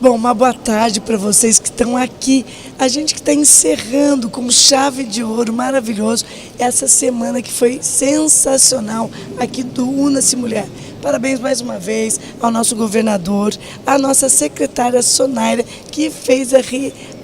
Bom, uma boa tarde para vocês que estão aqui. A gente que está encerrando com chave de ouro, maravilhoso, essa semana que foi sensacional aqui do Una-se Mulher. Parabéns mais uma vez ao nosso governador, à nossa secretária Sonaira, que fez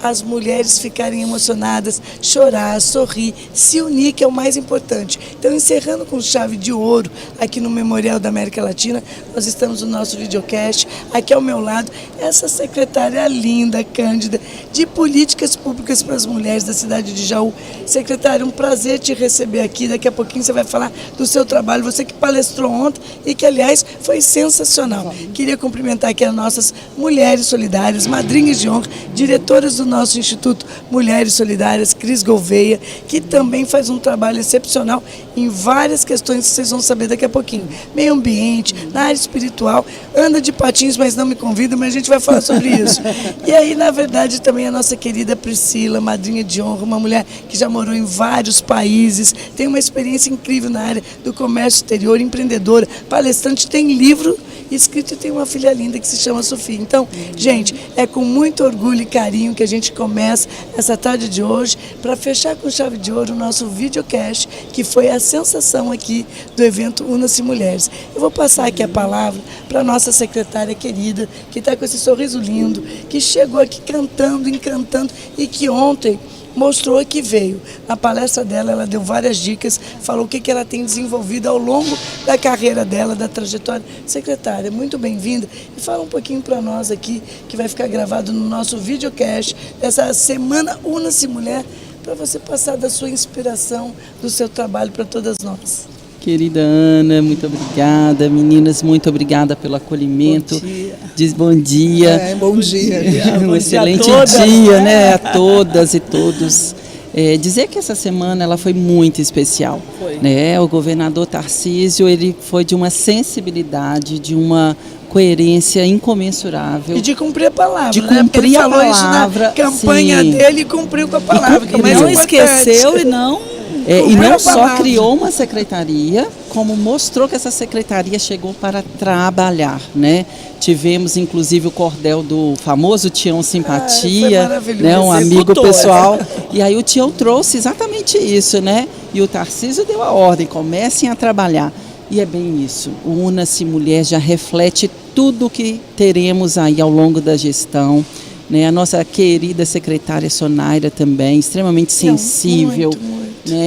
as mulheres ficarem emocionadas, chorar, sorrir, se unir, que é o mais importante. Então, encerrando com chave de ouro aqui no Memorial da América Latina, nós estamos no nosso videocast. Aqui ao meu lado, essa secretária linda, Cândida, de Políticas Públicas para as Mulheres da cidade de Jaú. Secretária, um prazer te receber aqui. Daqui a pouquinho você vai falar do seu trabalho, você que palestrou ontem e que, aliás, foi sensacional. Queria cumprimentar aqui as nossas mulheres solidárias, madrinhas de honra, diretoras do nosso Instituto Mulheres Solidárias, Cris Gouveia, que também faz um trabalho excepcional em várias questões que vocês vão saber daqui a pouquinho. Meio ambiente, na área espiritual, anda de patins, mas não me convida, mas a gente vai falar sobre isso. E aí, na verdade, também a nossa querida Priscila, madrinha de honra, uma mulher que já morou em vários países, tem uma experiência incrível na área do comércio exterior, empreendedora, palestrante, tem livro escrito e tem uma filha linda que se chama Sofia. Então, gente, é com muito orgulho e carinho que a gente começa essa tarde de hoje para fechar com chave de ouro o nosso videocast, que foi a sensação aqui do evento Una-se Mulheres. Eu vou passar aqui a palavra para a nossa secretária querida, que está com esse sorriso lindo, que chegou aqui cantando, encantando e que ontem mostrou que veio. Na palestra dela, ela deu várias dicas, falou o que ela tem desenvolvido ao longo da carreira dela, da trajetória. Secretária, muito bem-vinda. E fala um pouquinho para nós aqui, que vai ficar gravado no nosso videocast, dessa semana Una-se Mulher, para você passar da sua inspiração, do seu trabalho para todas nós. Querida Ana, muito obrigada. Meninas, muito obrigada pelo acolhimento. Bom dia. Diz bom dia. Bom dia. Um excelente dia, né, a todas e todos. Dizer que essa semana ela foi muito especial. Né? O governador Tarcísio, ele foi de uma sensibilidade, de uma coerência incomensurável. E de cumprir a palavra. De cumprir ele a falou palavra. Isso na campanha dele e cumpriu com a palavra. E não esqueceu e não... e não só criou uma secretaria, como mostrou que essa secretaria chegou para trabalhar, né? Tivemos, inclusive, o cordel do famoso Tião Simpatia, né? Um amigo pessoal. E aí o Tião trouxe exatamente isso, né? E o Tarcísio deu a ordem, comecem a trabalhar. E é bem isso. O Una-se Mulher já reflete tudo que teremos aí ao longo da gestão. Né? A nossa querida secretária Sonaira também, extremamente sensível.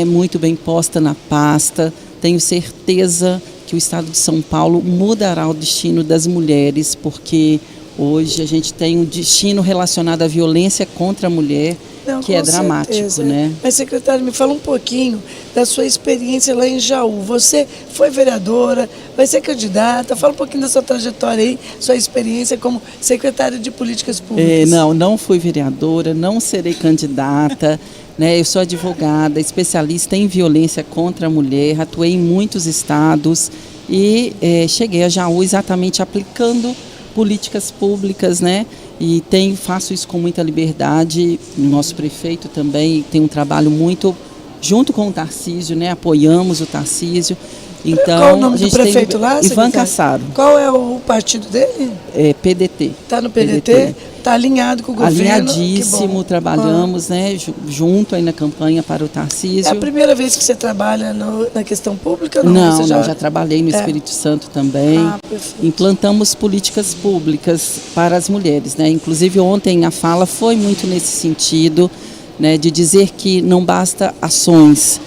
Muito bem posta na pasta. Tenho certeza que o Estado de São Paulo mudará o destino das mulheres, porque hoje a gente tem um destino relacionado à violência contra a mulher, que é dramático, né? Mas, secretária, me fala um pouquinho da sua experiência lá em Jaú. Você foi vereadora, vai ser candidata, fala um pouquinho da sua trajetória aí, sua experiência como secretária de Políticas Públicas. Não fui vereadora, não serei candidata. Né, eu sou advogada, especialista em violência contra a mulher, atuei em muitos estados e cheguei a Jaú exatamente aplicando políticas públicas, né? E faço isso com muita liberdade. O nosso prefeito também tem um trabalho muito junto com o Tarcísio, né? Apoiamos o Tarcísio. Então, qual o nome do prefeito lá? Ivan Cassaro. Qual é o partido dele? PDT. Está no PDT? Está alinhado com o governo? Alinhadíssimo, trabalhamos junto aí na campanha para o Tarcísio. É a primeira vez que você trabalha na questão pública? Não, já trabalhei no Espírito Santo também. Implantamos políticas públicas para as mulheres, né? Inclusive ontem a fala foi muito nesse sentido, né, de dizer que não basta ações.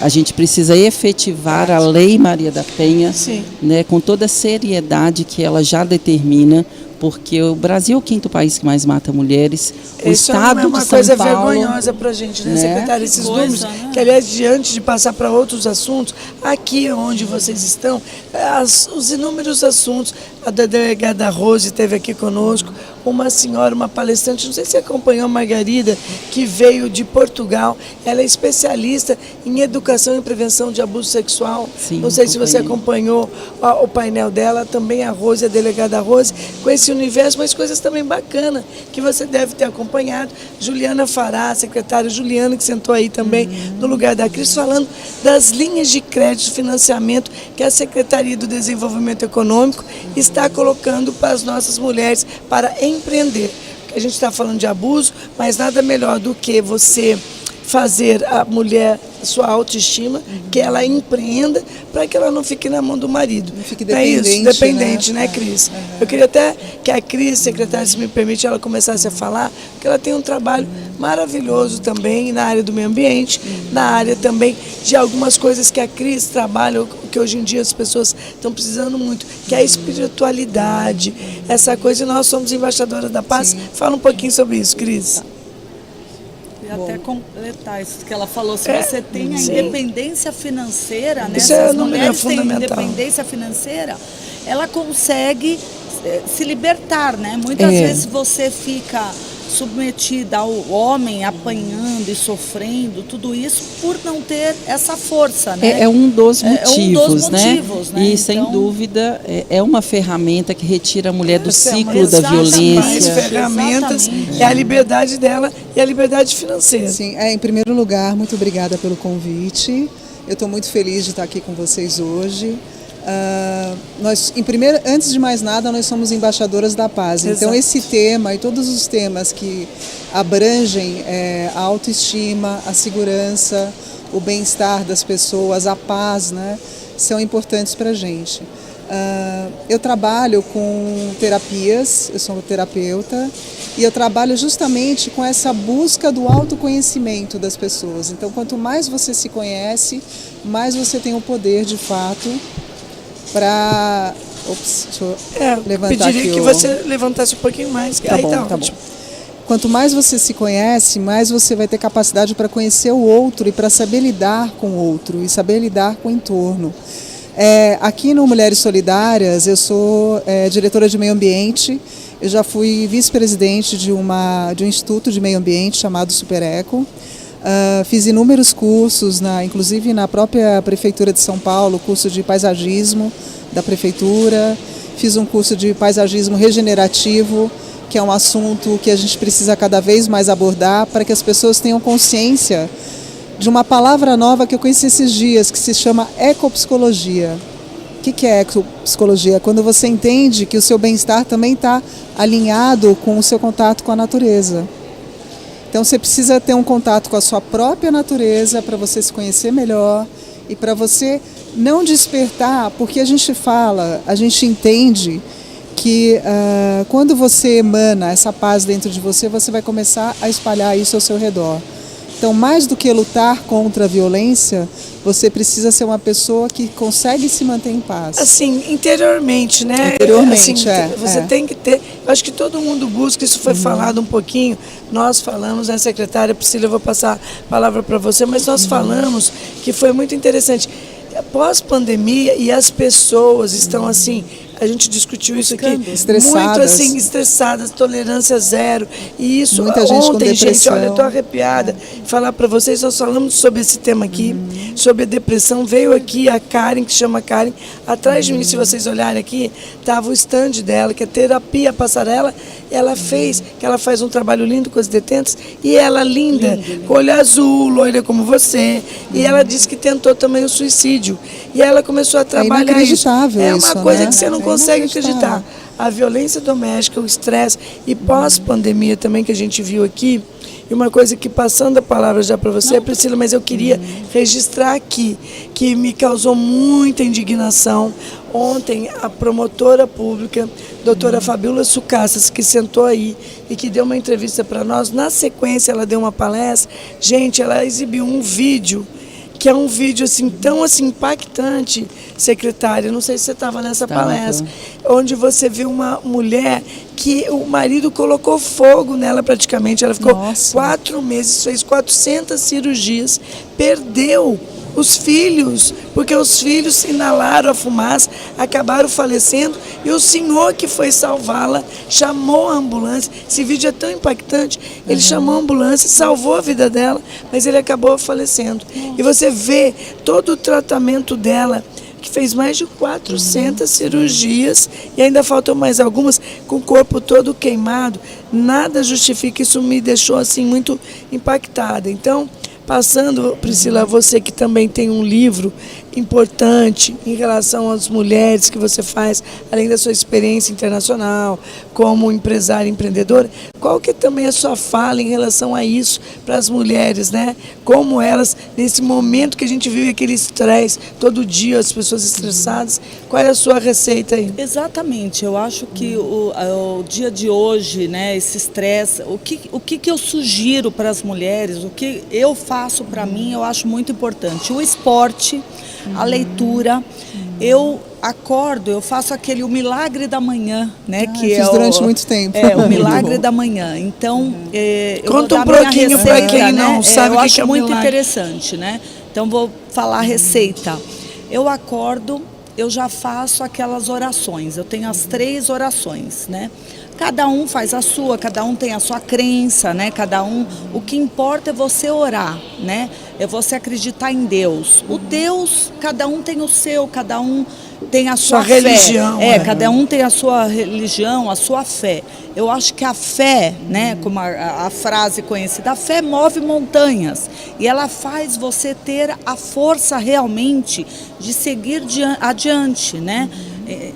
A gente precisa efetivar a Lei Maria da Penha, né, com toda a seriedade que ela já determina, porque o Brasil é o 5º país que mais mata mulheres. O Estado de São Paulo... Isso é uma coisa vergonhosa para a gente, né, secretária? Esses números, que aliás, diante de passar para outros assuntos, aqui onde vocês estão, os inúmeros assuntos, a delegada Rose esteve aqui conosco, uma senhora, uma palestrante, não sei se acompanhou a Margarida, que veio de Portugal, ela é especialista em educação e prevenção de abuso sexual. Sim, não sei se você acompanhou o painel dela, também a Rose, a delegada Rose, com esse universo, mas coisas também bacanas, que você deve ter acompanhado. Juliana Fará, a secretária Juliana, que sentou aí também no lugar da Cris, falando das linhas de crédito e financiamento que a Secretaria do Desenvolvimento Econômico está colocando para as nossas mulheres, para empreender. A gente está falando de abuso, mas nada melhor do que você fazer a mulher, sua autoestima, que ela empreenda, para que ela não fique na mão do marido. Não fique dependente, é isso? Dependente, né, Cris? Eu queria até que a Cris, secretária, se me permite, ela começasse a falar, porque ela tem um trabalho maravilhoso também na área do meio ambiente, na área também de algumas coisas que a Cris trabalha, que hoje em dia as pessoas estão precisando muito, que é a espiritualidade, essa coisa, e nós somos embaixadoras da paz. Fala um pouquinho sobre isso, Cris. Até completar isso que ela falou, se você tem a independência financeira, né? Isso as mulheres têm independência financeira, ela consegue se libertar, né? Muitas vezes você fica submetida ao homem apanhando e sofrendo, tudo isso por não ter essa força, né? É um dos motivos, né? E sem dúvida é uma ferramenta que retira a mulher do ciclo da violência. Mais ferramentas, é a liberdade dela e a liberdade financeira. Sim, em primeiro lugar, muito obrigada pelo convite. Eu estou muito feliz de estar aqui com vocês hoje. Antes de mais nada, nós somos embaixadoras da paz. Exato. Então esse tema e todos os temas que abrangem a autoestima, a segurança, o bem-estar das pessoas, a paz, né, são importantes para a gente. Eu trabalho com terapias, eu sou terapeuta, e eu trabalho justamente com essa busca do autoconhecimento das pessoas. Então, quanto mais você se conhece, mais você tem o poder, de fato, para... deixa eu levantar aqui. Pediria que você levantasse um pouquinho mais. Tá bom. Quanto mais você se conhece, mais você vai ter capacidade para conhecer o outro e para saber lidar com o outro e saber lidar com o entorno. Aqui no Mulheres Solidárias, eu sou diretora de meio ambiente. Eu já fui vice-presidente de um instituto de meio ambiente chamado Supereco. Fiz inúmeros cursos, inclusive na própria Prefeitura de São Paulo, curso de paisagismo da Prefeitura. Fiz um curso de paisagismo regenerativo, que é um assunto que a gente precisa cada vez mais abordar para que as pessoas tenham consciência de uma palavra nova que eu conheci esses dias, que se chama ecopsicologia. O que é ecopsicologia? Quando você entende que o seu bem-estar também está alinhado com o seu contato com a natureza. Então você precisa ter um contato com a sua própria natureza para você se conhecer melhor e para você não despertar, porque a gente entende que quando você emana essa paz dentro de você, você vai começar a espalhar isso ao seu redor. Então, mais do que lutar contra a violência, você precisa ser uma pessoa que consegue se manter em paz. Assim, interiormente, né? Interiormente, você tem que ter... Eu acho que todo mundo busca, isso foi falado um pouquinho, nós falamos, né, secretária Priscila, eu vou passar a palavra para você, mas nós falamos que foi muito interessante. Pós-pandemia, e as pessoas estão assim... A gente discutiu isso aqui, muito assim, estressadas, tolerância zero. E isso, muita gente ontem, com depressão. gente, olha, eu estou arrepiada. Falar para vocês, nós falamos sobre esse tema aqui, sobre a depressão. Veio aqui a Karen, que chama Karen, atrás de mim, se vocês olharem aqui, estava o stand dela, que é Terapia Passarela. Ela fez, que ela faz um trabalho lindo com as detentas, e ela linda, com olho azul, loira como você. E ela disse que tentou também o suicídio. E ela começou a trabalhar isso. É uma coisa, né, que você não consegue acreditar. A violência doméstica, o estresse, e pós-pandemia também, que a gente viu aqui. E uma coisa que, passando a palavra já para você, Priscila, mas eu queria registrar aqui, que me causou muita indignação. Ontem, a promotora pública, doutora Fabíola Sucassas, que sentou aí e que deu uma entrevista para nós, na sequência ela deu uma palestra. Gente, ela exibiu um vídeo, que é um vídeo assim, tão assim, impactante, secretária, não sei se você estava nessa palestra, onde você vê uma mulher que o marido colocou fogo nela praticamente, ela ficou 4 meses, fez 400 cirurgias, perdeu os filhos, porque os filhos inalaram a fumaça, acabaram falecendo, e o senhor que foi salvá-la chamou a ambulância. Esse vídeo é tão impactante, ele chamou a ambulância, salvou a vida dela, mas ele acabou falecendo. E você vê todo o tratamento dela, que fez mais de 400 cirurgias, e ainda faltam mais algumas, com o corpo todo queimado. Nada justifica, isso me deixou assim muito impactada. Então, passando, Priscila, você que também tem um livro importante em relação às mulheres que você faz, além da sua experiência internacional, como empresária e empreendedora, qual que é também a sua fala em relação a isso para as mulheres, né? Como elas, nesse momento que a gente vive aquele estresse, todo dia as pessoas estressadas, qual é a sua receita aí? Exatamente, eu acho que o dia de hoje, né, esse estresse, o que eu sugiro para as mulheres, o que eu faço para mim, eu acho muito importante. O esporte, a leitura, eu acordo, eu faço o milagre da manhã, né? Que fiz durante muito tempo. O milagre da manhã. Então, eu Conta vou dar um pouquinho para quem não sabe eu o acho que é o muito milagre. interessante, né? Então, vou falar a receita. Eu acordo, eu já faço aquelas orações. Eu tenho as 3 orações, né? Cada um faz a sua, cada um tem a sua crença, né? Cada um, o que importa é você orar, né? É você acreditar em Deus. O Deus, cada um tem o seu, cada um tem a sua fé. Religião. Cada um tem a sua religião, a sua fé. Eu acho que a fé, né, como a frase conhecida, a fé move montanhas e ela faz você ter a força realmente de seguir adiante, né?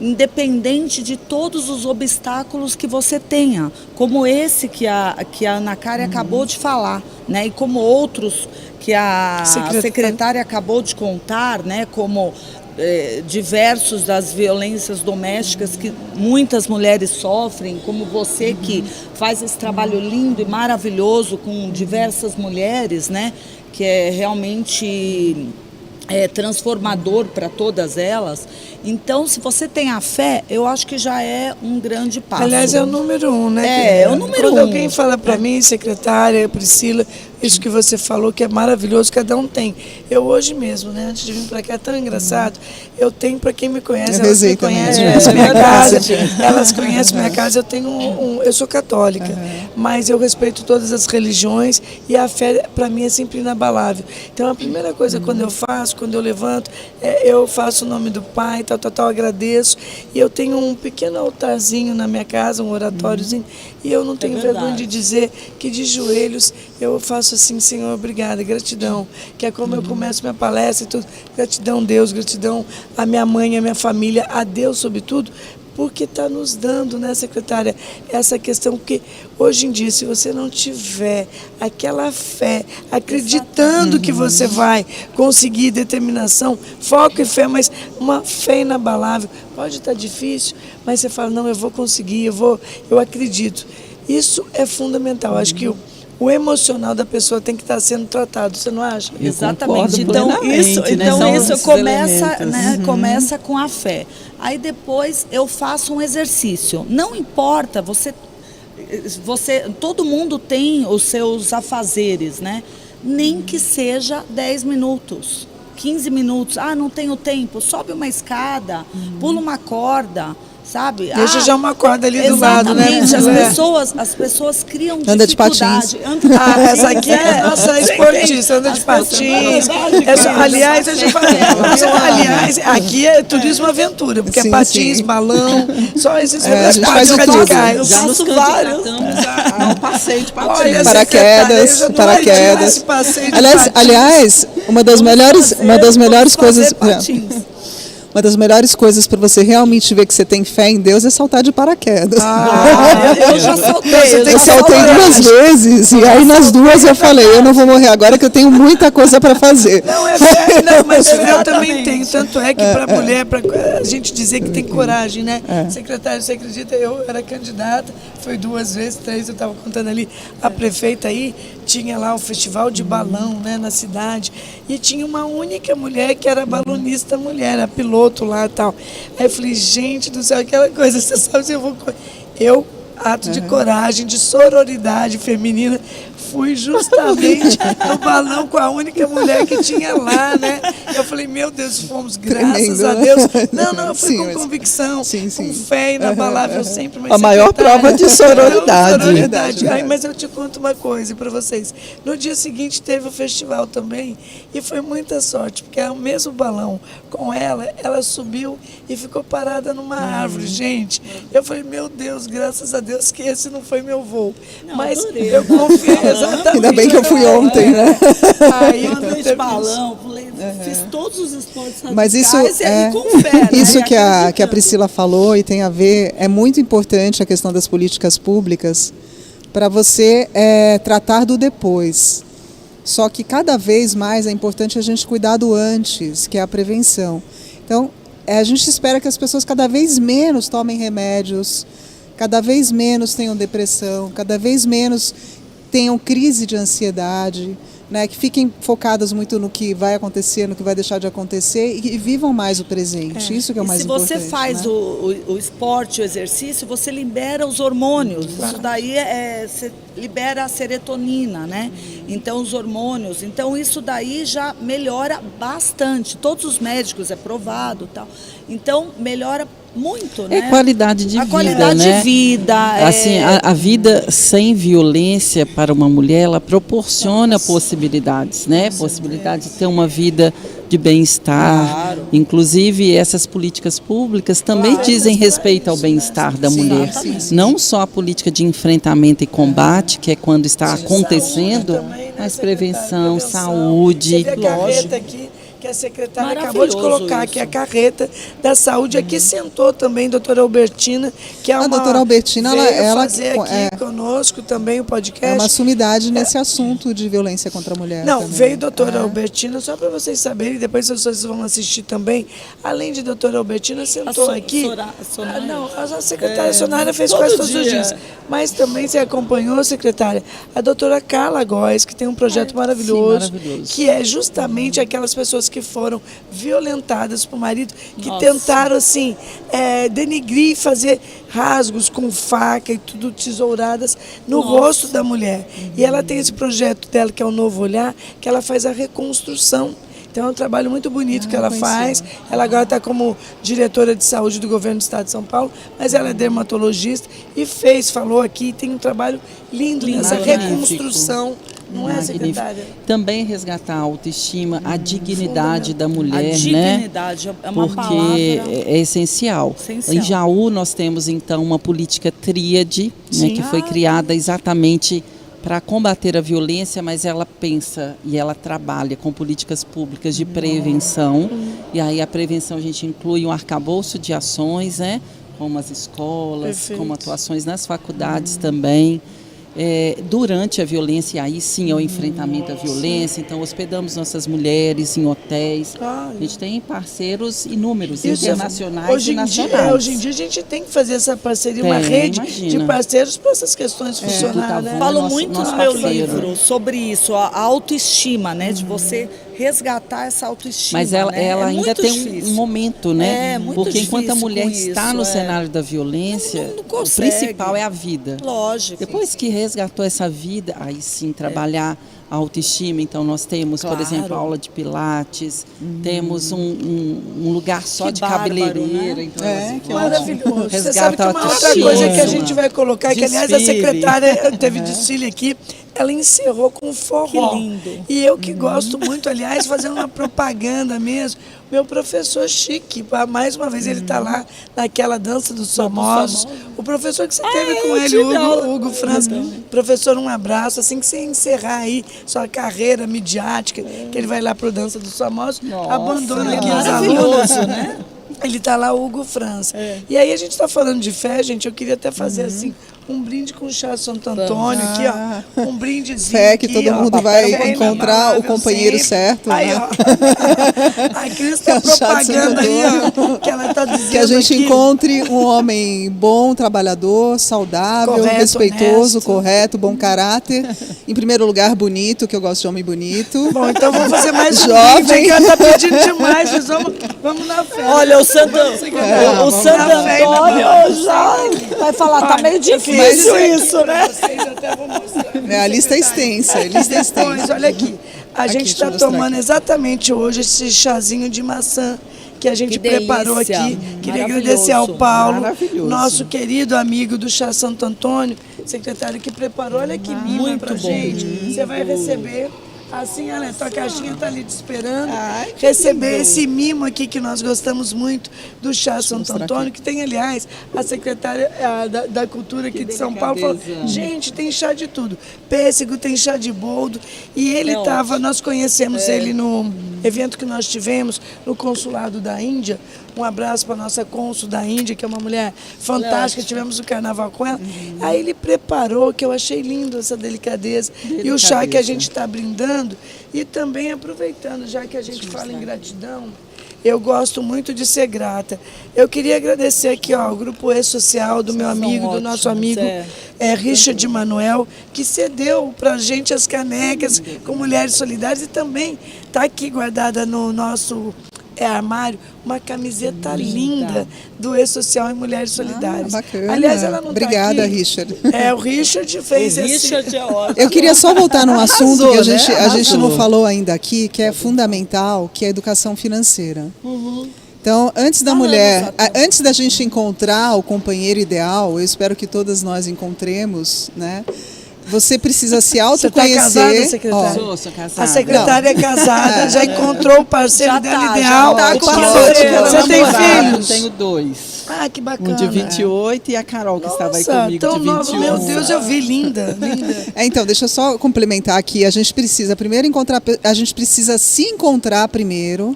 Independente de todos os obstáculos que você tenha, como esse que a Ana Karen acabou de falar, né? E como outros que a secretária acabou de contar, né? Como diversos das violências domésticas que muitas mulheres sofrem, como você que faz esse trabalho lindo e maravilhoso com diversas mulheres, né? Que é realmente transformador para todas elas. Então, se você tem a fé, eu acho que já é um grande passo. Aliás, é o número 1, né? É o número 1. Quando alguém fala para mim, secretária, Priscila, isso que você falou que é maravilhoso, cada um tem. Eu hoje mesmo, né, antes de vir para cá, é tão engraçado, eu tenho, para quem me conhece, elas me conhecem, minha casa, elas conhecem minha casa, eu sou católica, mas eu respeito todas as religiões e a fé, para mim, é sempre inabalável. Então, a primeira coisa quando eu faço, quando eu levanto, eu faço o nome do Pai, tal, agradeço, e eu tenho um pequeno altarzinho na minha casa, um oratóriozinho, e eu não tenho vergonha de dizer que de joelhos eu faço assim: Senhor, obrigada, gratidão, que é como eu começo minha palestra e tudo, gratidão Deus, gratidão a minha mãe, a minha família, a Deus sobretudo, porque está nos dando, né, secretária, essa questão que hoje em dia, se você não tiver aquela fé, acreditando que você vai conseguir, determinação, foco e fé, mas uma fé inabalável, pode estar difícil, mas você fala, não, eu vou conseguir, eu acredito. Isso é fundamental, acho que o emocional da pessoa tem que estar sendo tratado, você não acha? Exatamente. Então isso começa, né, começa com a fé. Aí depois eu faço um exercício. Não importa, todo mundo tem os seus afazeres, né? Nem que seja 10 minutos, 15 minutos. Ah, não tenho tempo. Sobe uma escada, pula uma corda. Sabe? Deixa já uma corda ali do lado, né? As pessoas criam anda de patins. Essa aqui é a nossa esportista, anda de patins. Aliás, a gente fala, aqui é turismo aventura, porque é patins, balão, só esses faz radicais. Eu faço vários. Um passeio de patins. Olha, paraquedas. Aliás, uma das melhores coisas. Uma das melhores coisas para você realmente ver que você tem fé em Deus é saltar de paraquedas. Eu já saltei. Eu saltei 2 vezes e aí nas 2 eu falei, eu não vou morrer agora que eu tenho muita coisa para fazer. Não, é verdade, não, mas eu também tenho. Tanto é que para a mulher, para a gente dizer que tem coragem, né? Secretário, você acredita? Eu era candidata, foi 2 vezes, 3, eu estava contando ali, a prefeita aí, tinha lá o festival de balão, né, na cidade, e tinha uma única mulher que era balonista mulher, a piloto lá e tal. Aí eu falei, gente do céu, aquela coisa, você sabe se eu ato de coragem, de sororidade feminina, fui justamente no balão com a única mulher que tinha lá, né? Eu falei, meu Deus, fomos, graças a Deus. Não, eu fui com convicção, com fé inabalável sempre. A maior prova de sororidade. Mas eu te conto uma coisa para vocês. No dia seguinte teve o festival também e foi muita sorte, porque é o mesmo balão com ela subiu e ficou parada numa árvore, gente. Eu falei, meu Deus, graças a Deus que esse não foi meu voo. Mas eu confiei exatamente. Ainda bem que eu fui ontem, né? Aí eu andei de balão, pulei fiz todos os esportes radicais. Mas isso e com fé, isso né? que a Priscila falou e tem a ver, é muito importante a questão das políticas públicas para você tratar do depois. Só que cada vez mais é importante a gente cuidar do antes, que é a prevenção. Então, a gente espera que as pessoas cada vez menos tomem remédios, cada vez menos tenham depressão, cada vez menos tenham crise de ansiedade, né, que fiquem focadas muito no que vai acontecer, no que vai deixar de acontecer e vivam mais o presente. Isso que é o mais importante. Se você faz, né, o esporte, o exercício, você libera os hormônios. Isso daí você libera a serotonina, né? Então os hormônios. Então isso daí já melhora bastante. Todos os médicos é provado, tal. Então melhora muito, né? É qualidade de vida, qualidade né? de vida. Assim, a vida sem violência para uma mulher, ela proporciona possibilidades, né? Possibilidade de ter uma vida de bem-estar. Claro. Inclusive, essas políticas públicas também dizem respeito ao bem-estar da mulher. Não só a política de enfrentamento e combate, que é quando está acontecendo, mas prevenção, saúde. Você vê a carreta aqui, que a secretária acabou de colocar aqui, a carreta da saúde. Aqui sentou também a doutora Albertina, que é uma... A doutora Albertina, ela fazer aqui conosco também o podcast. É uma sumidade nesse assunto de violência contra a mulher. Não, também. veio a doutora Albertina, só para vocês saberem, depois vocês vão assistir também. Além de doutora Albertina, sentou aqui... a secretária Sonara fez quase todos os dias. Mas também você acompanhou, secretária, a doutora Carla Góes, que tem um projeto maravilhoso, que é justamente aquelas pessoas que foram violentadas por marido, que tentaram, assim, denigrir, fazer rasgos com faca e tudo, tesouradas no rosto da mulher. E ela tem esse projeto dela, que é o Novo Olhar, que ela faz a reconstrução. Então é um trabalho muito bonito que ela faz. Ela agora está como diretora de saúde do governo do estado de São Paulo, mas ela é dermatologista e falou aqui, tem um trabalho lindo nessa reconstrução. Não é, secretária? Também resgatar a autoestima, a dignidade da mulher, a dignidade, né? É uma porque palavra é essencial. Em Jaú nós temos então uma política tríade, né, que foi criada exatamente para combater a violência, mas ela pensa e ela trabalha com políticas públicas de prevenção. E aí a prevenção a gente inclui um arcabouço de ações, né, como as escolas, como atuações nas faculdades também. Durante a violência, aí sim é o enfrentamento à violência. Então hospedamos nossas mulheres em hotéis. A gente tem parceiros inúmeros, internacionais e nacionais. Hoje em dia a gente tem que fazer essa parceria, uma rede de parceiros para essas questões funcionarem. Né? Falo muito no meu livro sobre isso, a autoestima, né? De você resgatar essa autoestima. Mas ela ainda tem difícil. Um momento, né? Porque enquanto a mulher está no cenário da violência, o principal é a vida. Lógico. Depois que resgatou essa vida, aí sim trabalhar a autoestima. Então nós temos, por exemplo, aula de pilates, temos um lugar só de cabeleireira. Né? Então, que maravilhoso. Você sabe que uma outra coisa que a gente vai colocar, desfile. Que aliás a secretária teve desfile aqui, ela encerrou com forró. Que lindo. E eu que gosto muito, aliás, fazendo uma propaganda mesmo. Meu professor Chique, mais uma vez ele está lá naquela dança dos famosos. O professor que você teve com ele, Hugo França. Professor, um abraço. Assim que você encerrar aí sua carreira midiática, que ele vai lá para o Dança dos Famosos, abandona aqui os alunos. Né? Ele está lá, o Hugo França. E aí a gente está falando de fé, gente, eu queria até fazer assim, um brinde com chá Santo Antônio aqui, ó. Um brindezinho fé que aqui, todo mundo vai encontrar o companheiro certo, aí, né? Ó. A Cris está propaganda aí, ó, que ela está dizendo que a gente aqui. encontre um homem bom, trabalhador, saudável, correto, respeitoso, honesto. Correto, bom caráter. Em primeiro lugar, bonito, que eu gosto de homem bonito. Bom, então vamos fazer mais um jovem. brinde, que ela está pedindo demais. Vamos na fé. Olha, o Santo Antônio já vai falar, tá meio difícil isso, né? Vocês até vou mostrar. A lista é extensa, Pois, olha aqui. A gente está tomando exatamente hoje esse chazinho de maçã que a gente preparou aqui. Queria agradecer ao Paulo, nosso querido amigo do Chá Santo Antônio, secretário que preparou. Olha que mimo pra gente. Você vai receber. Assim, olha, tua caixinha está ali te esperando. Receber esse mimo aqui que nós gostamos muito do Chá Santo Antônio, que tem, aliás, a secretária da Cultura aqui de São Paulo falou, gente, tem chá de tudo. Pêssego, tem chá de boldo. E ele estava, nós conhecemos ele evento que nós tivemos no consulado da Índia. Um abraço para a nossa cônsul da Índia, que é uma mulher fantástica, tivemos o carnaval com ela. Aí ele preparou, que eu achei lindo essa delicadeza. E o chá que a gente está brindando, e também aproveitando, já que a gente fala em gratidão, eu gosto muito de ser grata. Eu queria agradecer aqui ao Grupo E-Social, do meu amigo, do nosso amigo Richard Manuel, que cedeu para a gente as canecas com Mulheres Solidárias, e também está aqui guardada no nosso armário uma camiseta linda do E-Social e Mulheres Solidárias. Bacana. Aliás, ela não Obrigada, tá aqui. Richard. O Richard fez Richard é ótimo. Eu queria só voltar num assunto que a gente Arrasou. não falou ainda aqui, que é fundamental, que é a educação financeira. Então, antes antes da gente encontrar o companheiro ideal, eu espero que todas nós encontremos, né? Você precisa se autoconhecer. Você está casada, secretária? Sou casada. A secretária é casada, já encontrou o parceiro dela ideal. já tá com Você tem filhos? Eu tenho 2. Ah, que bacana. Um de 28 e a Carol, que estava aí comigo, tão de 21. nova. Meu Deus, eu vi, linda. Então, deixa eu só complementar aqui. A gente precisa primeiro se encontrar primeiro,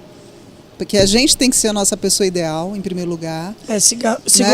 porque a gente tem que ser a nossa pessoa ideal, em primeiro lugar. Se né? gostar, se o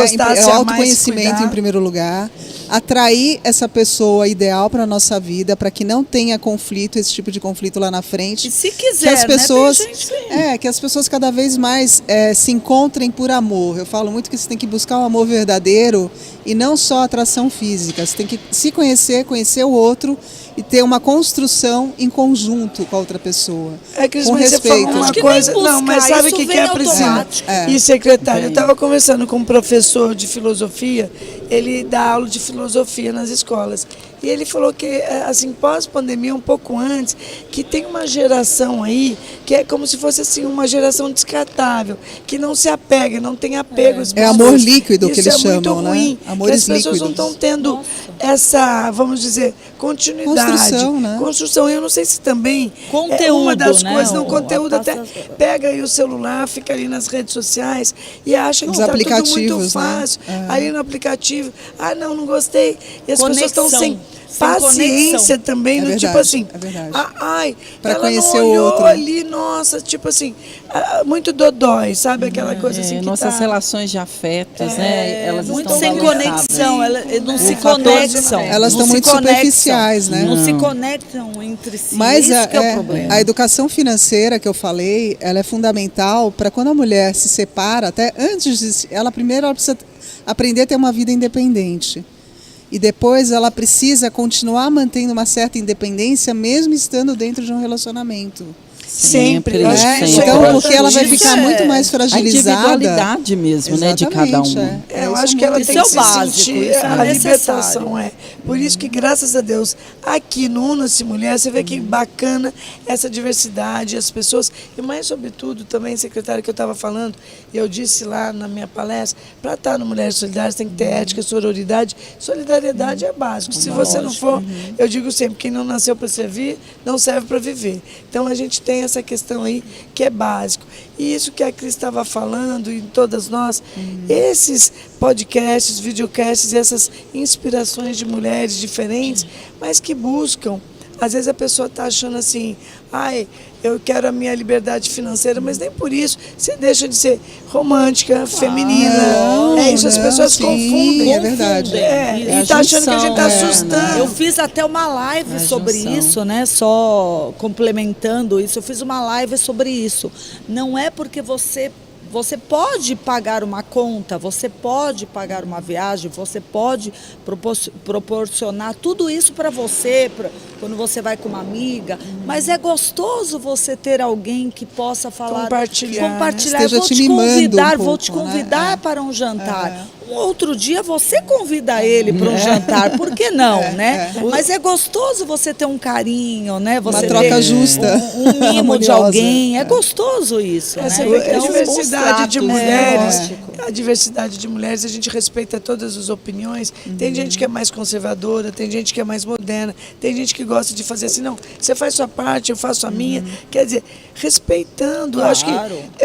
amar, autoconhecimento em primeiro lugar, atrair essa pessoa ideal para a nossa vida, para que não tenha conflito, esse tipo de conflito lá na frente. E se quiser, que as pessoas, né? Tem gente... que as pessoas cada vez mais se encontrem por amor. Eu falo muito que você tem que buscar o amor verdadeiro e não só atração física. Você tem que se conhecer, conhecer o outro e ter uma construção em conjunto com a outra pessoa. Cris, com mas respeito. você falou uma coisa. Não, mas sabe o isso que vem é, Priscila? automático. E secretário, eu estava conversando com um professor de filosofia, ele dá aula de filosofia nas escolas. E ele falou que, assim, pós-pandemia, um pouco antes, que tem uma geração aí que é como se fosse assim, uma geração descartável, que não se apega, não tem apego às pessoas. amor líquido que Isso eles muito chamam, ruim, né? Amores que as pessoas não líquidos. estão tendo essa, vamos dizer, continuidade. Construção, né? Construção. Eu não sei se também Conteúdo, uma das né? coisas, não, conteúdo até pega aí o celular, fica ali nas redes sociais e acha que Os está tudo muito aplicativos, fácil. né? Ali no aplicativo, não gostei. E as pessoas estão sem paciência conexão. também, do verdade, tipo assim, é verdade. Pra Pra ela conhecer não o olhou outro. ali, nossa, tipo assim, muito dodói, sabe? Aquela coisa assim que nossas tá... relações de afetos, né? Elas muito estão sem valorizadas. conexão, não se fator de- conectam. elas não estão se muito conectam, superficiais, né? Não se conectam entre si. Mas Isso que é o problema. a educação financeira que eu falei, ela é fundamental para quando a mulher se separa, até antes de ela precisa aprender a ter uma vida independente. E depois ela precisa continuar mantendo uma certa independência mesmo estando dentro de um relacionamento. Sempre. Eu acho que sempre. isso é Então, porque ela vai importante. ficar muito mais A fragilizada. individualidade mesmo, né, de cada um. Exatamente, Eu isso acho que ela muito tem que Isso é o se básico, sentir isso é a necessário. libertação. Por isso que, graças a Deus, aqui no Una-se Mulher, você vê que bacana essa diversidade, as pessoas, e mais sobretudo também, secretário, que eu estava falando, e eu disse lá na minha palestra, para estar no Mulheres Solidárias tem que ter ética, sororidade. Solidariedade é básico. Se você não for, eu digo sempre, quem não nasceu para servir, não serve para viver. Então a gente tem essa questão aí que é básico. E isso que a Cris estava falando, e todas nós, esses podcasts, videocasts, essas inspirações de mulheres diferentes, mas que buscam. Às vezes a pessoa está achando assim, eu quero a minha liberdade financeira, mas nem por isso você deixa de ser romântica, feminina. Isso, as pessoas confundem. É verdade. E está achando que a gente está assustando. Eu fiz até uma live sobre isso, né? Só complementando isso, eu fiz uma live sobre isso. Não é porque você pode pagar uma conta, você pode pagar uma viagem, você pode proporcionar tudo isso para você, quando você vai com uma amiga, mas é gostoso você ter alguém que possa falar, compartilhar, Esteja vou te te mimando convidar, um vou te pouco, convidar né? para um jantar. Um outro dia você convida ele para um jantar, por que não, né? Mas é gostoso você ter um carinho, né? Você Uma ter troca justa. um mimo de Harmoniosa. alguém. É gostoso isso, Essa né? a diversidade de mulheres, lógico. a diversidade de mulheres, a gente respeita todas as opiniões. Tem gente que é mais conservadora, tem gente que é mais moderna, tem gente que gosta de fazer assim, não, você faz sua parte, eu faço a minha. Quer dizer, respeitando. Claro. Acho que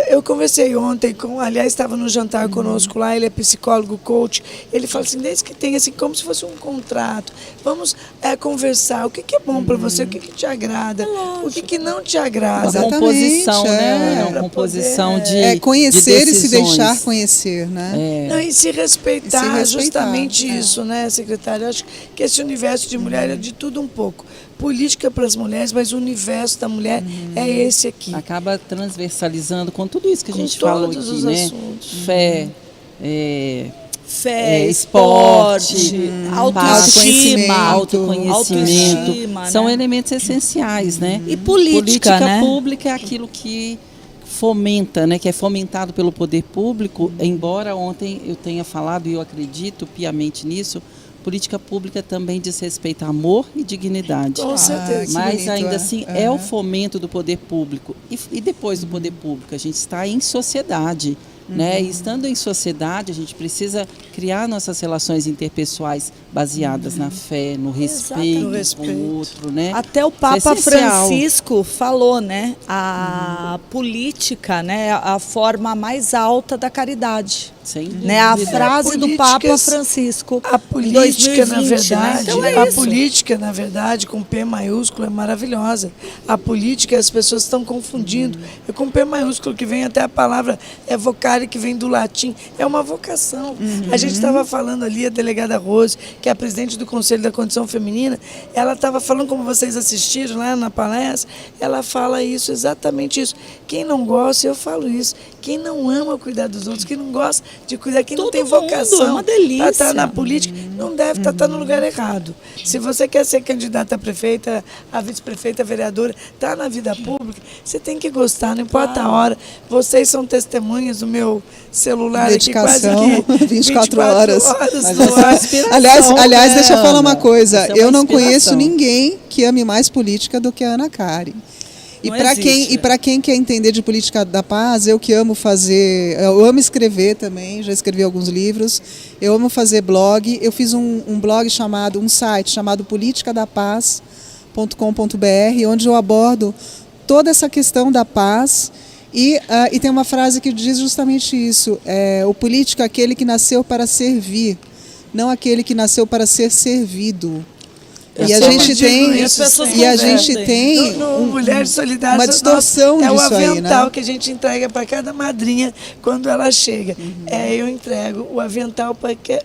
eu conversei ontem aliás, estava no jantar conosco lá, ele é psicólogo, coach. Ele fala assim, desde que tem assim, como se fosse um contrato. Vamos conversar. O que é bom para você? O que te agrada? O que não te agrada? Uma composição, né? Pra Uma composição poder, de conhecer de e se deixar conhecer, né? Não, e se respeitar, justamente é. isso, né, secretária? Eu acho que esse universo de mulher é de tudo um pouco. Política para as mulheres, mas o universo da mulher é esse aqui. Acaba transversalizando com tudo isso que a Com gente falou todos aqui, os né? assuntos. Fé, esporte, autoconhecimento, autoestima, são né? elementos essenciais, né? E política, né? pública é aquilo que fomenta, né? Que é fomentado pelo poder público, embora ontem eu tenha falado, e eu acredito piamente nisso, política pública também diz respeito a amor e dignidade. Com certeza. Mas bonito, ainda é. assim é o fomento do poder público. E depois do poder público, a gente está em sociedade. Né? E estando em sociedade, a gente precisa criar nossas relações interpessoais baseadas na fé, no respeito, com o outro. Né? Até o Isso é Papa essencial. Francisco falou, né? A política, né? A forma mais alta da caridade. Sem Né? A dúvida. frase do Papa Francisco. A política, na 2020, verdade, né? Então é a isso. política, na verdade, com P maiúsculo é maravilhosa. A política, as pessoas estão confundindo. É com P maiúsculo que vem até a palavra vocare, que vem do latim. É uma vocação. A gente estava falando ali, a delegada Rose, que é a presidente do Conselho da Condição Feminina, ela estava falando, como vocês assistiram lá na palestra, ela fala isso, exatamente isso. Quem não gosta, eu falo isso, quem não ama cuidar dos outros, quem não gosta de cuidar, quem não Todo tem mundo, vocação é uma delícia. para estar na política, não deve estar no lugar errado. Se você quer ser candidata a prefeita, a vice-prefeita, a vereadora, está na vida pública, você tem que gostar, não importa a hora. Vocês são testemunhas do meu celular Dedicação, aqui, quase que 24 horas. Mas no essa é uma ar. inspiração, Aliás, né, deixa eu falar uma Ana? coisa. Essa é uma Eu não inspiração. conheço ninguém que ame mais política do que a Ana Karen. E Não para existe. quem quer entender de política da paz, eu que amo fazer, eu amo escrever também, já escrevi alguns livros, eu amo fazer blog, eu fiz um blog chamado, um site chamado politicadapaz.com.br, onde eu abordo toda essa questão da paz e tem uma frase que diz justamente isso, o político é aquele que nasceu para servir, não aquele que nasceu para ser servido. E a gente tem, no Mulheres Solidárias, uma distorção é o disso aí, avental né? que a gente entrega para cada madrinha quando ela chega. Eu entrego o avental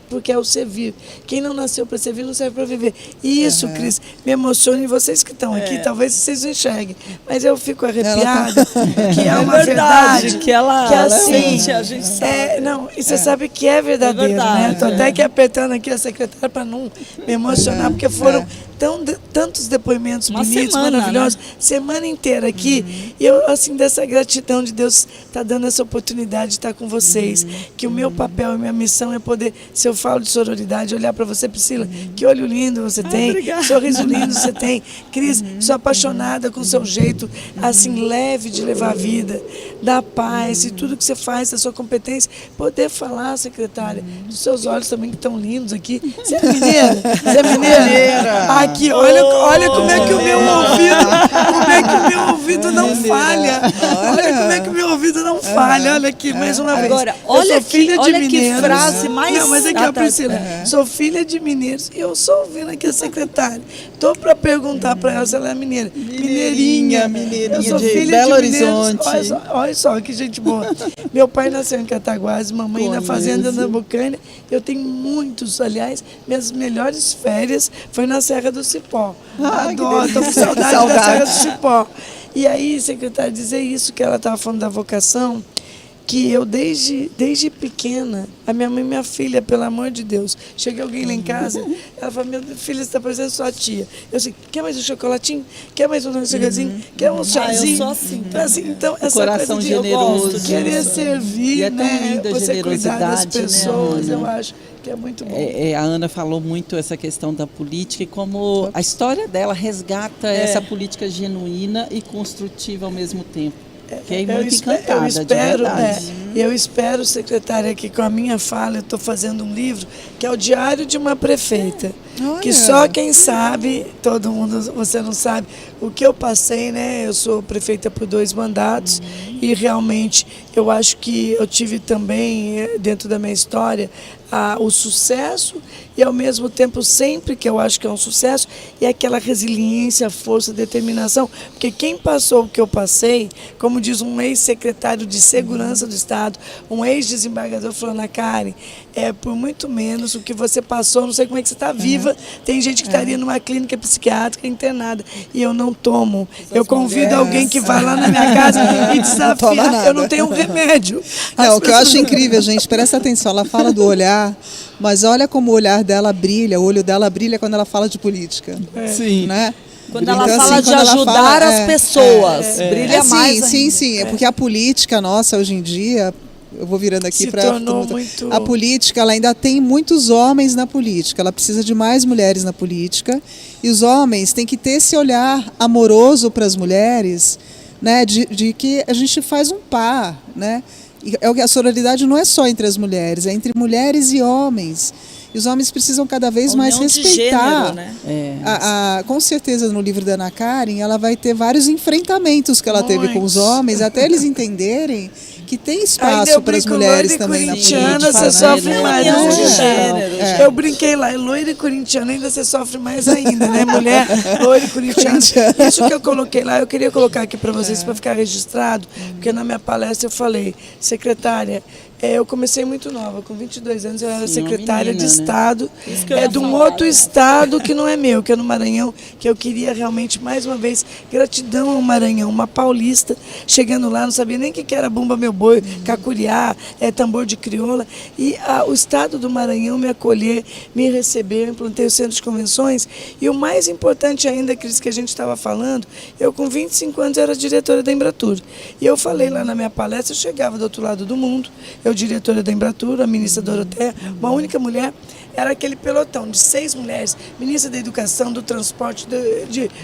porque é o servir. Quem não nasceu para servir não serve para viver. E isso, Cris, me emociona, e vocês que estão aqui, talvez vocês não enxerguem, mas eu fico arrepiada, que é uma verdade, que ela assim, sente, a gente sabe. não, e você sabe que é verdadeiro, né? Estou até aqui apertando aqui a secretária para não me emocionar, porque foram tantos depoimentos Uma bonitos, semana, maravilhosos, semana inteira aqui, e eu, assim, dessa gratidão de Deus estar dando essa oportunidade de estar com vocês, que o meu papel, a minha missão é poder, se eu falo de sororidade, olhar para você, Priscila, que olho lindo você tem, obrigada. sorriso lindo você tem, Cris, sou apaixonada com o seu jeito, assim, leve de levar a vida, da paz, e tudo que você faz, da sua competência, poder falar, secretária, dos seus olhos também que estão lindos aqui, você é mineira? Você é mineira? Aqui, olha como é que o meu ouvido não falha. Olha como é que o meu ouvido não falha. Olha aqui, mais uma vez. Agora, Eu sou filha de olha que mineiros. frase mais... Não, mas aqui, ó, Priscila, sou filha de mineiros e eu sou ouvindo aqui a secretária. Estou para perguntar para ela se ela é mineira. Mineirinha. Eu sou de filha Belo de mineiros. Horizonte. Olha só que gente boa. Meu pai nasceu em Cataguases, mamãe na fazenda da Bocaina. Eu tenho muitos, aliás, minhas melhores férias foi na Serra do Cipó. Adoro, estou com saudade da Serra do Cipó. E aí, secretária, dizer isso que ela estava falando da vocação, que eu desde pequena, a minha mãe e minha filha, pelo amor de Deus, chega alguém lá em casa, ela fala, minha filha, você está parecendo sua tia. Eu sei, quer mais um chocolatinho? Quer mais um chocolatinho? Quer um chazinho? eu sou assim. Então, essa Coração coisa de generoso. querer servir, E é tão né? linda a Você cuidar das generosidade, né, pessoas, Ana? eu acho que é muito bom. A Ana falou muito essa questão da política e como a história dela resgata essa política genuína e construtiva ao mesmo tempo. Fiquei muito encantada, de verdade. Eu espero, secretária, que com a minha fala eu estou fazendo um livro que é o Diário de uma Prefeita. Olha. Que só quem sabe, todo mundo, você não sabe, o que eu passei, né? Eu sou prefeita por 2 mandatos e realmente eu acho que eu tive também, dentro da minha história, o sucesso e ao mesmo tempo sempre que eu acho que é um sucesso é aquela resiliência, força, determinação, porque quem passou o que eu passei, como diz um ex-secretário de Segurança do Estado, um ex-desembargador falou, Ana Karen, por muito menos o que você passou, não sei como é que você está viva, tem gente que estaria numa clínica psiquiátrica internada e eu não tomo, eu convido alguém que vá lá na minha casa e desafiar, eu não tenho um remédio. Não, o que eu acho incrível, gente, presta atenção, ela fala do olhar, mas olha como o olhar dela brilha, o olho dela brilha quando ela fala de política. Sim. Né? Quando ela fala de ajudar as pessoas, brilha mais ainda. Sim, é porque a política nossa hoje em dia, eu vou virando aqui para muito... A política, ela ainda tem muitos homens na política, ela precisa de mais mulheres na política, e os homens têm que ter esse olhar amoroso para as mulheres, né, de que a gente faz um par, né? E a sororidade não é só entre as mulheres, é entre mulheres e homens. E os homens precisam cada vez mais respeitar. De gênero, né? Com certeza, no livro da Ana Karen, ela vai ter vários enfrentamentos que ela teve com os homens, até eles entenderem que tem espaço para as mulheres também na política. Você sofre mais. Gênero. Eu brinquei lá, loira e corintiana ainda você sofre mais ainda, né? Mulher, loira e corintiana. Isso que eu coloquei lá, eu queria colocar aqui para vocês, para ficar registrado, porque na minha palestra eu falei, secretária, eu comecei muito nova, com 22 anos eu era secretária de Estado, de um outro estado que não é meu, que é no Maranhão, que eu queria realmente, mais uma vez, gratidão ao Maranhão, uma paulista, chegando lá, não sabia nem o que era bumba meu boi, cacuriá, tambor de crioula, e o estado do Maranhão me acolheu, me recebeu, implantei o centro de convenções, e o mais importante ainda, Cris, que a gente estava falando, eu com 25 anos era diretora da Embratur, e eu falei lá na minha palestra, eu chegava do outro lado do mundo, eu diretora da Embratur, a ministra Doroteia, uma única mulher, era aquele pelotão de 6 mulheres, ministra da Educação, do Transporte,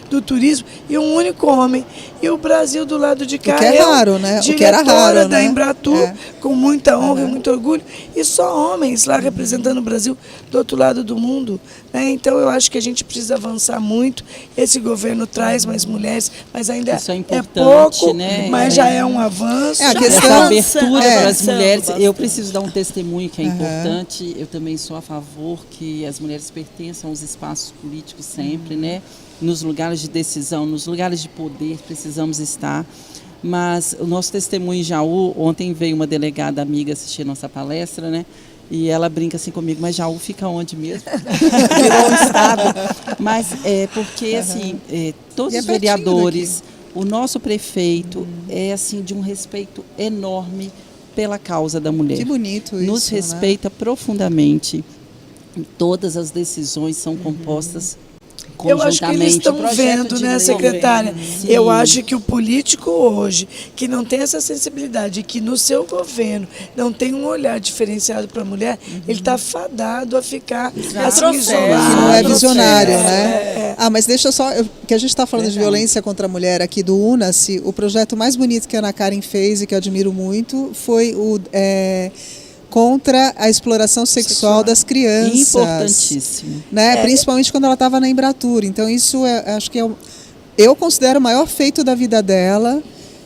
do Turismo, e um único homem. E o Brasil do lado de cá, o que é raro, né? O que era da raro, né? Embratur, com muita honra e muito orgulho, e só homens lá representando o Brasil do outro lado do mundo. Né? Então eu acho que a gente precisa avançar muito. Esse governo traz mais mulheres, mas ainda é pouco, né? Mas já é um avanço. A questão essa abertura para as mulheres, eu preciso dar um testemunho que é importante. Eu também sou a favor que as mulheres pertençam aos espaços políticos sempre, né? Nos lugares de decisão, nos lugares de poder precisamos estar. Mas o nosso testemunho em Jaú, ontem veio uma delegada amiga assistir a nossa palestra, né? E ela brinca assim comigo, mas Jaú fica onde mesmo? Virou um estado. Mas porque assim, todos os vereadores, o nosso prefeito é assim de um respeito enorme pela causa da mulher. Que bonito isso. Nos respeita profundamente. Todas as decisões são compostas Eu acho que eles estão vendo, né, secretária? Eu acho que o político hoje, que não tem essa sensibilidade, que no seu governo não tem um olhar diferenciado para a mulher, ele está fadado a ficar assim, isolado. Que não é visionário, né? Mas deixa só, que a gente está falando de violência contra a mulher aqui do UNASSE, o projeto mais bonito que a Ana Karen fez e que eu admiro muito foi o... contra a exploração sexual das crianças. Importantíssimo. Né? Principalmente quando ela estava na Embratur. Então isso acho que eu considero o maior feito da vida dela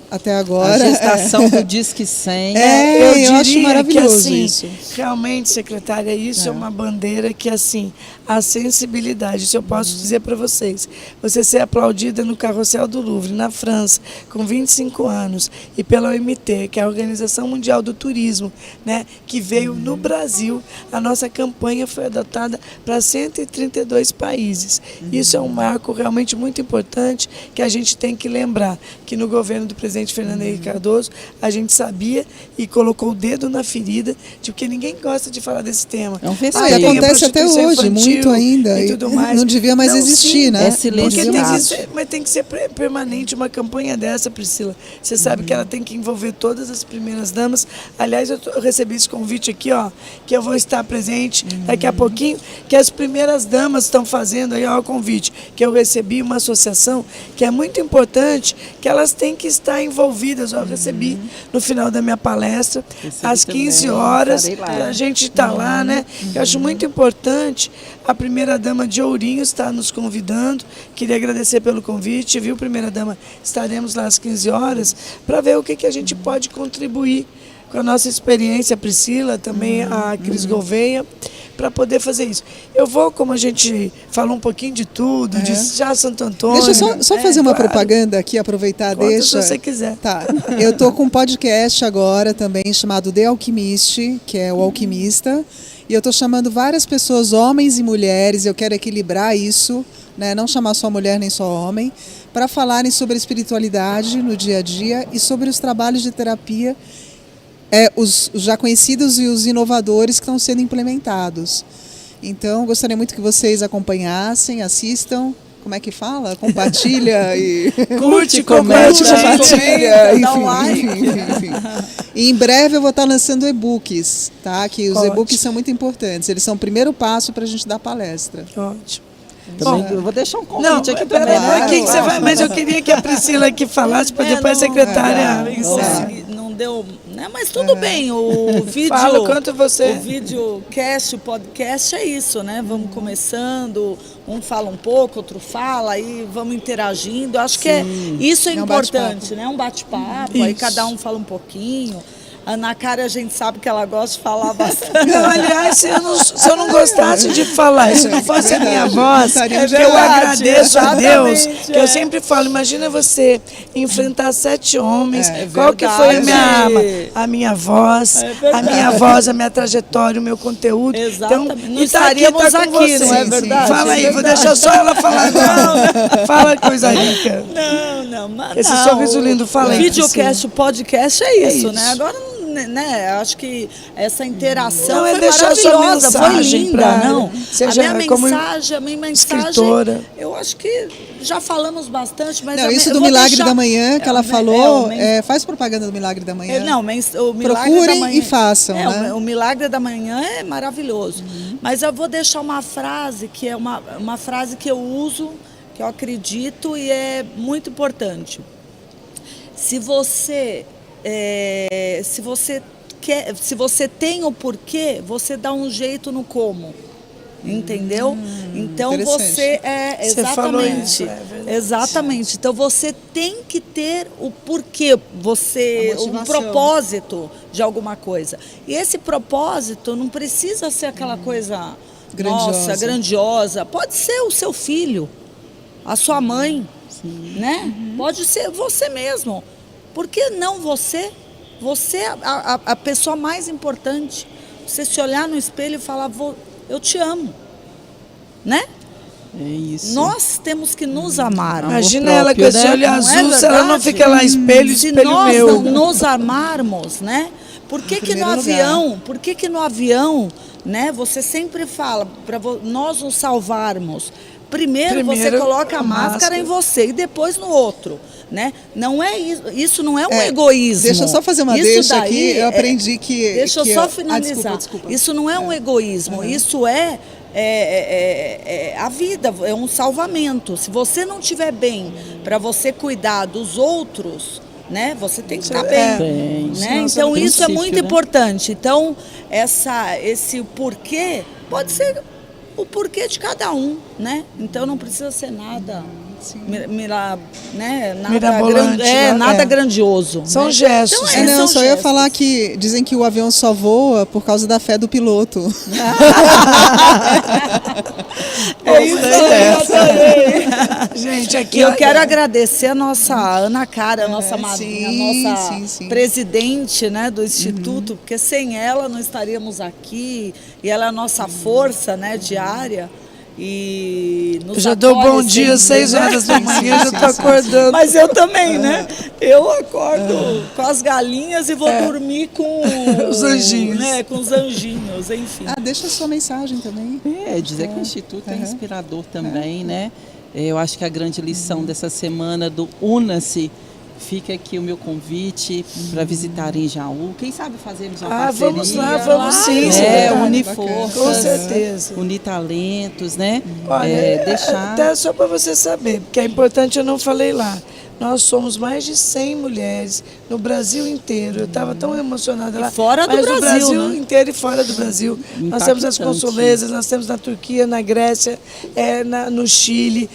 até agora. A gestação do Disque 100. Eu acho maravilhoso que, assim, isso. Realmente, secretária, isso é uma bandeira que, assim, a sensibilidade, isso eu posso dizer para vocês. Você ser aplaudida no Carrossel do Louvre, na França, com 25 anos, e pela OMT, que é a Organização Mundial do Turismo, né, que veio no Brasil, a nossa campanha foi adotada para 132 países. Isso é um marco realmente muito importante que a gente tem que lembrar, que no governo do presidente Fernando Henrique Cardoso, a gente sabia e colocou o dedo na ferida, de porque ninguém gosta de falar desse tema. É um que acontece até hoje, muito ainda. E tudo mais. Não devia mais existir, né? É silenciado. Mas tem que ser permanente uma campanha dessa, Priscila. Você sabe que ela tem que envolver todas as primeiras damas. Aliás, eu recebi esse convite aqui, ó, que eu vou estar presente daqui a pouquinho, que as primeiras damas estão fazendo aí, ó, o convite, que eu recebi uma associação que é muito importante, que elas têm que estar envolvidas. Eu recebi no final da minha palestra, às 15 horas, a gente está lá, né? Eu acho muito importante. A primeira-dama de Ourinho está nos convidando. Queria agradecer pelo convite, viu, primeira-dama? Estaremos lá às 15 horas para ver o que a gente pode contribuir com a nossa experiência, a Priscila, também a Cris Gouveia, para poder fazer isso. Eu vou, como a gente falou um pouquinho de tudo, de já Santo Antônio. Deixa eu só fazer uma propaganda aqui, aproveitar, deixa. Se você quiser. Tá. Eu tô com um podcast agora também chamado The Alchemist, que é o alquimista, e eu tô chamando várias pessoas, homens e mulheres, eu quero equilibrar isso, né? Não chamar só mulher nem só homem, para falarem sobre a espiritualidade no dia a dia e sobre os trabalhos de terapia, os já conhecidos e os inovadores que estão sendo implementados. Então, gostaria muito que vocês acompanhassem, assistam. Como é que fala? Compartilha e... Curte, compartilha. Enfim. E em breve eu vou estar lançando e-books, tá? Que os e-books são muito importantes. Eles são o primeiro passo para a gente dar palestra. Ótimo. Também, eu vou deixar um convite aqui também. Mas eu queria que a Priscila aqui falasse, para depois a secretária... Não deu, né? Mas tudo bem, o vídeo... Fala o quanto você... O videocast, o podcast é isso, né? Vamos começando, um fala um pouco, outro fala, aí vamos interagindo. Acho que isso é importante, né? Um bate-papo, aí cada um fala um pouquinho. A Ana Cara, a gente sabe que ela gosta de falar bastante. Não, aliás, se eu não gostasse de falar, se não fosse a minha voz, que eu agradeço a Deus, que eu sempre falo, imagina você enfrentar 7 homens, qual que foi a minha voz, a minha trajetória, o meu conteúdo. Exatamente. Então, não estaríamos aqui, não é verdade? Fala aí, vou deixar só ela falar. Não, fala coisa rica. Não, mas esse sorriso lindo, fala aí. O videocast, o podcast é isso, né? Agora... Né? Acho que essa interação foi maravilhosa, foi linda, não? Seja a minha mensagem, escritora. Eu acho que já falamos bastante, mas não, isso do Milagre da Manhã que ela falou, faz propaganda do Milagre da Manhã. O Milagre Procurem da Manhã, e façam, né? O Milagre da Manhã é maravilhoso, mas eu vou deixar uma frase que é uma frase que eu uso, que eu acredito e é muito importante. Se você tem o porquê, você dá um jeito no como. Entendeu? Então você exatamente. Exatamente. Então você tem que ter o porquê, um propósito de alguma coisa. E esse propósito não precisa ser aquela coisa grandiosa. Pode ser o seu filho, a sua mãe, né? Pode ser você mesmo. Por que não você? Você é a pessoa mais importante. Você se olhar no espelho e falar, eu te amo. Né? É isso. Nós temos que nos amar. Imagina ela com esse olho azul, se ela não fica lá, espelho se meu. Se nós não nos amarmos, né? Por que no avião, né? Você sempre fala, para nós nos salvarmos. Primeiro você coloca a máscara em você e depois no outro. Né? Não é isso não é um egoísmo. Deixa eu só fazer uma deixa aqui, eu aprendi que... Deixa eu só finalizar. Desculpa. Isso não é um egoísmo, isso é a vida, é um salvamento. Se você não estiver bem para você cuidar dos outros, né, você tem que estar bem. Né? Então isso é muito importante. Então esse porquê pode ser o porquê de cada um, né? Então não precisa ser nada... Nada grandioso. São gestos. Então, só ia falar que dizem que o avião só voa por causa da fé do piloto. Isso aí, gente, aqui eu quero agradecer a nossa Ana Cara, a nossa presidente, né, do Instituto, porque sem ela não estaríamos aqui, e ela é a nossa força, né, diária. E eu já dou bom dia às 6 horas da manhã, já estou acordando. Mas eu também, né? Eu acordo com as galinhas e vou dormir com os anjinhos. Né? Com os anjinhos, enfim. Deixa a sua mensagem também. Dizer que o Instituto é inspirador também, né? Eu acho que a grande lição dessa semana do Una-se, fica aqui o meu convite para visitarem Jaú. Quem sabe fazermos uma parceria. Vamos lá, vamos sim. Unir forças, com certeza. Unir talentos, né? Olha, até só para você saber, porque é importante, eu não falei lá. Nós somos mais de 100 mulheres no Brasil inteiro. Eu estava tão emocionada lá. Fora do mas Brasil, no Brasil né? inteiro e fora do Brasil. Nós temos as consulesas, nós temos na Turquia, na Grécia, no Chile,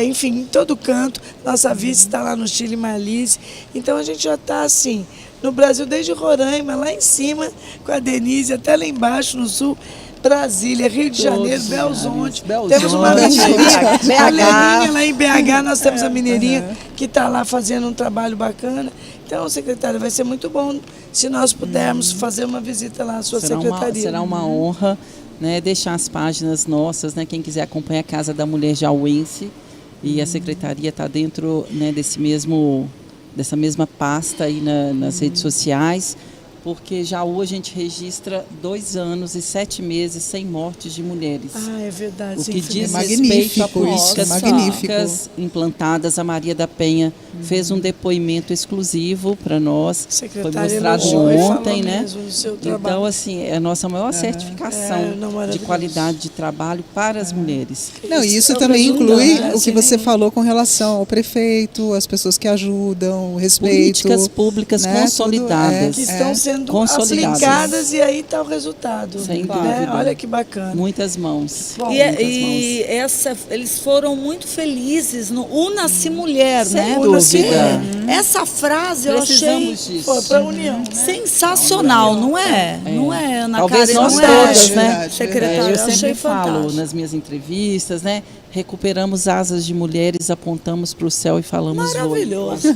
enfim, em todo canto. Nossa vice está lá no Chile, Marlice. Então a gente já está assim, no Brasil desde Roraima, lá em cima, com a Denise, até lá embaixo no sul. Brasília, Rio de Janeiro, Belo Horizonte. Temos uma mineirinha, a Leninha lá em BH, nós temos a mineirinha que está lá fazendo um trabalho bacana. Então, secretária, vai ser muito bom se nós pudermos fazer uma visita lá à sua secretaria. Será uma honra, né, deixar as páginas nossas, né, quem quiser acompanhar a Casa da Mulher Jauense, e a secretaria está dentro, né, dessa mesma pasta aí nas redes sociais. Porque Jaú a gente registra 2 anos e 7 meses sem mortes de mulheres. Ah, é verdade. O que diz magnífico, respeito a políticas magnífico. públicas implantadas. A Maria da Penha fez um depoimento exclusivo para nós. Foi mostrado ontem, né? Então, assim, é a nossa maior certificação de qualidade de trabalho para as mulheres. Não, e isso também inclui o que você falou com relação ao prefeito, as pessoas que ajudam, o respeito. Políticas públicas, né, consolidadas. Que estão sendo aplicadas, e aí está o resultado. Sem dúvida. Olha que bacana. Muitas mãos. Bom, eles foram muito felizes no Una-se Mulher, Sem né? dúvida. Essa frase eu achei para a união, né? sensacional, não é? Não é, Ana Talvez Karen, nós não é? todas, né? Secretária, Eu sempre achei falo fantástico. nas minhas entrevistas, né? Recuperamos asas de mulheres, apontamos para o céu e falamos Maravilhoso.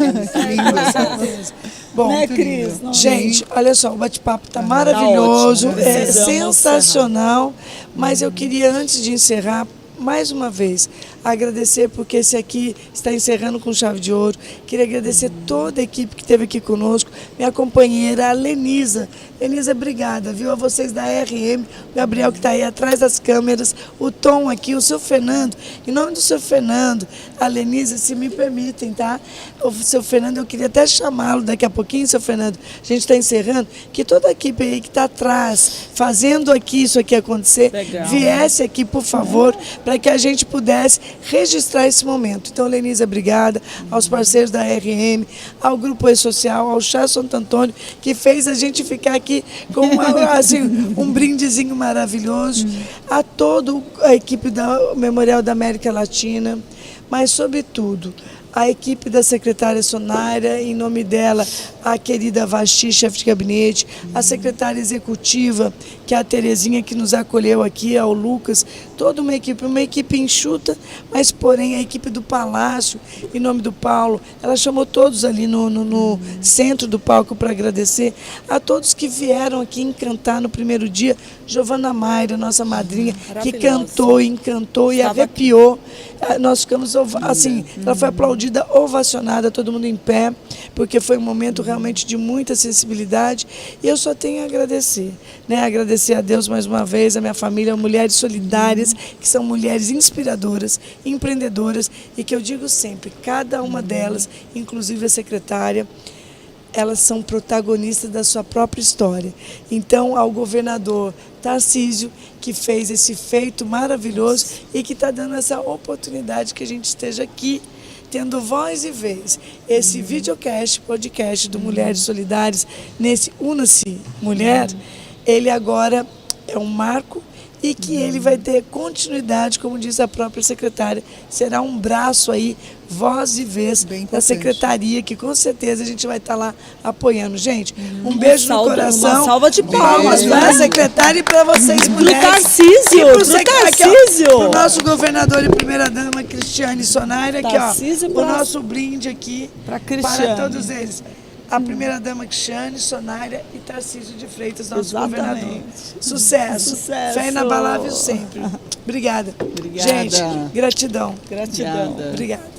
Bom, Né, Cris? gente, olha só, o bate-papo está maravilhoso, ótimo. é Precisamos sensacional, mas eu queria, antes de encerrar, mais uma vez, agradecer, porque esse aqui está encerrando com chave de ouro. Queria agradecer toda a equipe que esteve aqui conosco, minha companheira, a Lenisa. Lenisa, obrigada, viu? A vocês da RM, o Gabriel que está aí atrás das câmeras, o Tom aqui, o seu Fernando. Em nome do seu Fernando, a Lenisa, se me permitem, tá? O seu Fernando, eu queria até chamá-lo daqui a pouquinho, seu Fernando, a gente está encerrando, que toda a equipe aí que está atrás, fazendo aqui isso aqui acontecer, viesse aqui, por favor, para que a gente pudesse registrar esse momento. Então, Lenisa, obrigada, aos parceiros da RM, ao Grupo E-Social, ao Chá Santo Antônio, que fez a gente ficar aqui com assim, um brindezinho maravilhoso, a toda a equipe do Memorial da América Latina, mas, sobretudo, a equipe da secretária Sonária, em nome dela, a querida Vasti, chefe de gabinete, a secretária executiva, que é a Terezinha, que nos acolheu aqui, ao Lucas, toda uma equipe enxuta, mas, porém, a equipe do Palácio, em nome do Paulo, ela chamou todos ali no centro do palco para agradecer a todos que vieram aqui encantar no primeiro dia. Giovana Mayra, nossa madrinha, que cantou, encantou e arrepiou. Nós ficamos, assim, ela foi aplaudida, ovacionada, todo mundo em pé, porque foi um momento realmente de muita sensibilidade, e eu só tenho a agradecer, né? Agradecer a Deus mais uma vez, a minha família, mulheres solidárias, que são mulheres inspiradoras, empreendedoras, e que eu digo sempre, cada uma delas, inclusive a secretária, elas são protagonistas da sua própria história. Então, ao governador Tarcísio, que fez esse feito maravilhoso e que está dando essa oportunidade que a gente esteja aqui, tendo voz e vez. Esse videocast, podcast do Mulheres Solidárias, nesse Una-se Mulher, ele agora é um marco e que ele vai ter continuidade, como diz a própria secretária, será um braço aí, voz e vez da secretaria, que com certeza a gente vai estar lá apoiando. Gente, um beijo no coração. Uma salva de palmas, para a secretária e para vocês, mulheres. Pro Tarcísio, Pro nosso governador e primeira-dama, Cristiane Sonária, aqui, ó, o nosso brinde aqui para todos eles. A primeira-dama Cristiane, Sonária e Tarcísio de Freitas, nosso governador. Sucesso. Fé inabalável sempre. Obrigada. Gente, gratidão. Obrigada. Obrigada.